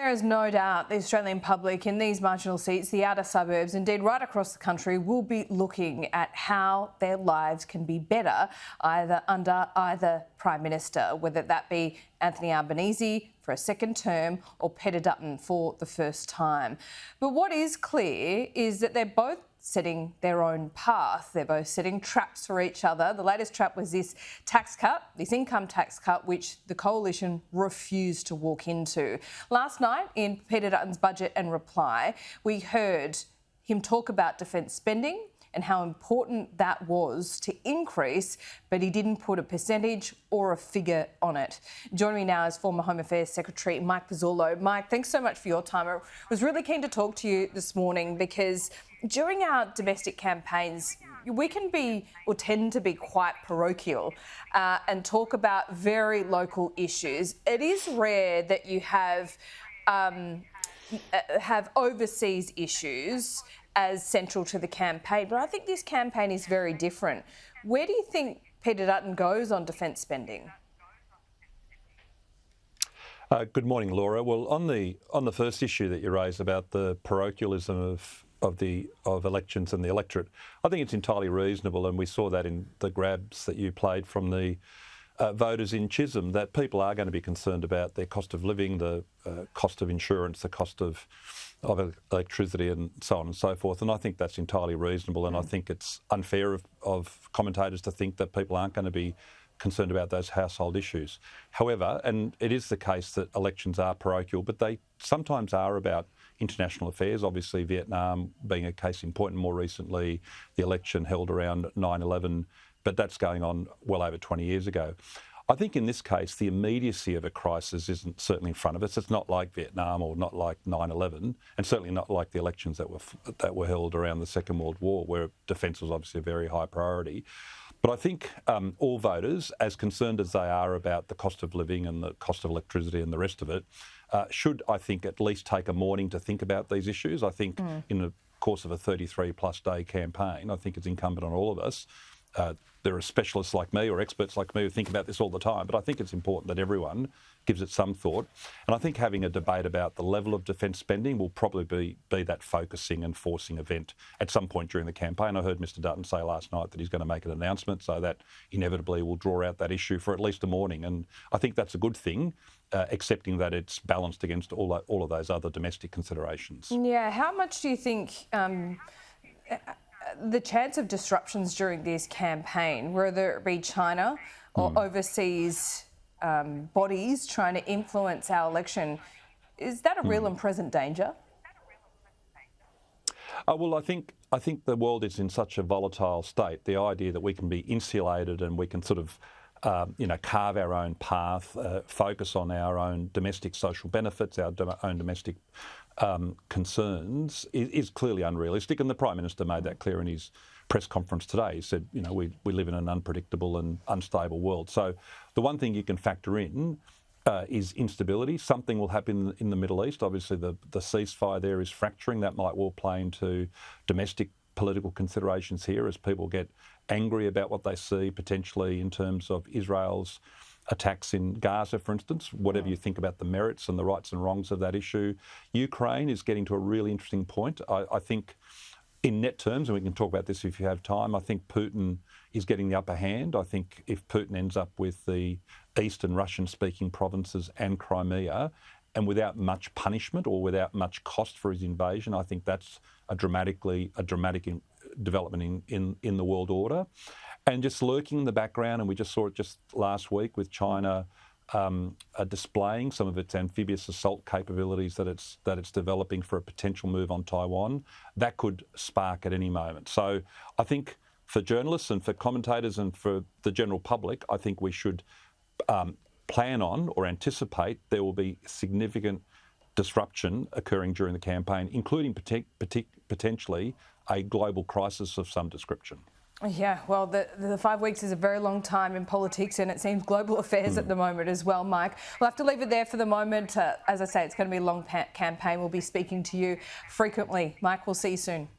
there is no doubt the Australian public in these marginal seats, the outer suburbs, indeed right across the country, will be looking at how their lives can be better under either Prime Minister, whether that be Anthony Albanese for a second term or Peter Dutton for the first time. But what is clear is that they're both setting their own path. They're both setting traps for each other. The latest trap was this tax cut, this income tax cut, which the coalition refused to walk into. Last night in Peter Dutton's budget and reply, we heard him talk about defence spending and how important that was to increase, but he didn't put a percentage or a figure on it. Joining me now is former Home Affairs Secretary Mike Pezzullo. Mike, thanks so much for your time. I was really keen to talk to you this morning because during our domestic campaigns, we can be or tend to be quite parochial and talk about very local issues. It is rare that you have overseas issues as central to the campaign, but I think this campaign is very different. Where do you think Peter Dutton goes on defence spending? Good morning, Laura. Well, on the first issue that you raised about the parochialism of elections and the electorate, I think it's entirely reasonable, and we saw that in the grabs that you played from the voters in Chisholm, that people are going to be concerned about their cost of living, the cost of insurance, the cost of electricity and so on and so forth. And I think that's entirely reasonable, and I think it's unfair of commentators to think that people aren't going to be concerned about those household issues. However, and it is the case that elections are parochial, but they sometimes are about international affairs, obviously Vietnam being a case in point, and more recently the election held around 9/11, but that's going on well over 20 years ago. I think in this case, the immediacy of a crisis isn't certainly in front of us. It's not like Vietnam or not like 9/11, and certainly not like the elections that were held around the Second World War, where defence was obviously a very high priority. But I think all voters, as concerned as they are about the cost of living and the cost of electricity and the rest of it, should, I think, at least take a morning to think about these issues. I think in the course of a 33-plus day campaign, I think it's incumbent on all of us. There are specialists like me or experts like me who think about this all the time, but I think it's important that everyone gives it some thought. And I think having a debate about the level of defence spending will probably be that focusing and forcing event at some point during the campaign. I heard Mr Dutton say last night that he's going to make an announcement, so that inevitably will draw out that issue for at least a morning. And I think that's a good thing, accepting that it's balanced against all of those other domestic considerations. Yeah, how much do you think the chance of disruptions during this campaign, whether it be China or overseas bodies trying to influence our election, is that a real and present danger? Well, I think the world is in such a volatile state. The idea that we can be insulated and we can sort of carve our own path, focus on our own domestic social benefits, our own domestic concerns is clearly unrealistic, and the Prime Minister made that clear in his press conference today. He said, we live in an unpredictable and unstable world. So the one thing you can factor in is instability. Something will happen in the Middle East. Obviously, the ceasefire there is fracturing. That might well play into domestic political considerations here as people get angry about what they see potentially in terms of Israel's attacks in Gaza, for instance, whatever you think about the merits and the rights and wrongs of that issue. Ukraine is getting to a really interesting point. I think in net terms, and we can talk about this if you have time, I think Putin is getting the upper hand. I think if Putin ends up with the eastern Russian-speaking provinces and Crimea, and without much punishment or without much cost for his invasion, I think that's a dramatic development in the world order. And just lurking in the background, and we just saw it just last week with China displaying some of its amphibious assault capabilities that it's developing for a potential move on Taiwan, that could spark at any moment. So I think for journalists and for commentators and for the general public, I think we should plan on or anticipate there will be significant disruption occurring during the campaign, including potentially a global crisis of some description. Yeah, well, the 5 weeks is a very long time in politics, and it seems global affairs at the moment as well, Mike. We'll have to leave it there for the moment. As I say, it's going to be a long campaign. We'll be speaking to you frequently. Mike, we'll see you soon.